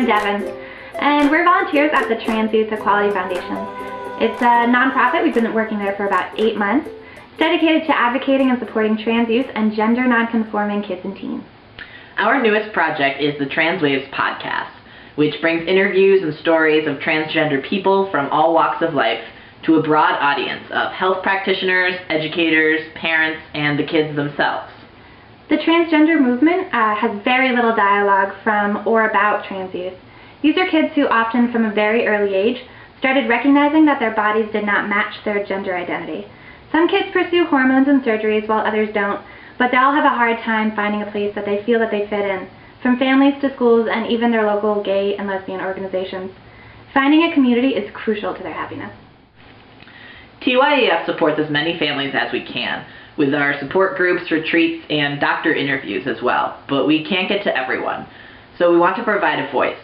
I'm Devin, and we're volunteers at the Trans Youth Equality Foundation. It's a nonprofit. We've been working there for about 8 months. It's dedicated to advocating and supporting trans youth and gender nonconforming kids and teens. Our newest project is the Transwaves podcast, which brings interviews and stories of transgender people from all walks of life to a broad audience of health practitioners, educators, parents, and the kids themselves. The transgender movement has very little dialogue from or about trans youth. These are kids who often from a very early age started recognizing that their bodies did not match their gender identity. Some kids pursue hormones and surgeries while others don't, but they all have a hard time finding a place that they feel that they fit in, from families to schools and even their local gay and lesbian organizations. Finding a community is crucial to their happiness. TYEF supports as many families as we can, with our support groups, retreats, and doctor interviews as well, but we can't get to everyone. So we want to provide a voice,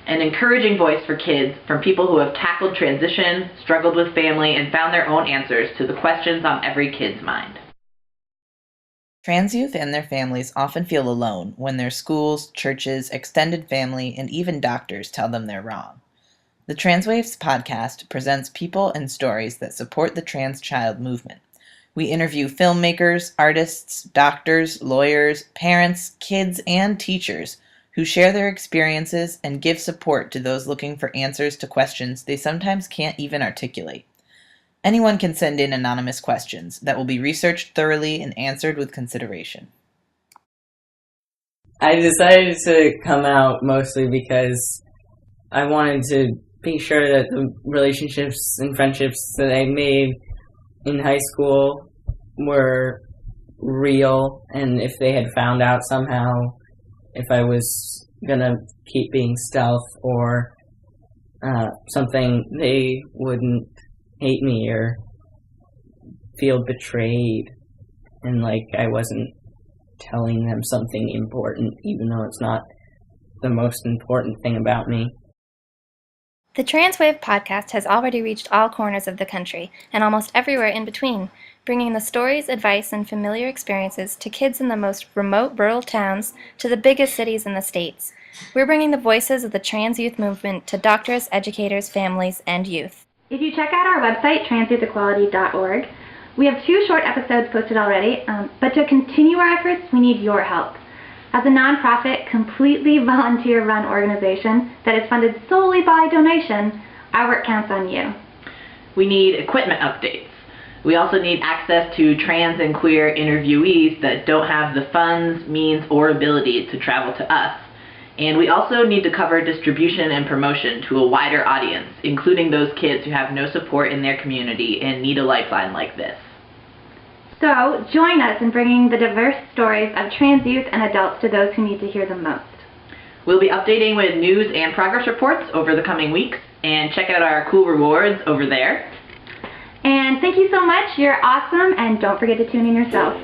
an encouraging voice for kids from people who have tackled transition, struggled with family, and found their own answers to the questions on every kid's mind. Trans youth and their families often feel alone when their schools, churches, extended family, and even doctors tell them they're wrong. The Transwaves podcast presents people and stories that support the trans child movement. We interview filmmakers, artists, doctors, lawyers, parents, kids, and teachers who share their experiences and give support to those looking for answers to questions they sometimes can't even articulate. Anyone can send in anonymous questions that will be researched thoroughly and answered with consideration. I decided to come out mostly because I wanted to be sure that the relationships and friendships that I made in high school were real, and if they had found out somehow, if I was gonna keep being stealth or something, they wouldn't hate me or feel betrayed and like I wasn't telling them something important, even though it's not the most important thing about me. The Transwave podcast has already reached all corners of the country and almost everywhere in between, bringing the stories, advice, and familiar experiences to kids in the most remote rural towns to the biggest cities in the states. We're bringing the voices of the trans youth movement to doctors, educators, families, and youth. If you check out our website, transyouthequality.org, we have 2 short episodes posted already, but to continue our efforts, we need your help. As a nonprofit, completely volunteer-run organization that is funded solely by donation, our work counts on you. We need equipment updates. We also need access to trans and queer interviewees that don't have the funds, means, or ability to travel to us. And we also need to cover distribution and promotion to a wider audience, including those kids who have no support in their community and need a lifeline like this. So, join us in bringing the diverse stories of trans youth and adults to those who need to hear them most. We'll be updating with news and progress reports over the coming weeks, and check out our cool rewards over there. And thank you so much. You're awesome, and don't forget to tune in yourself.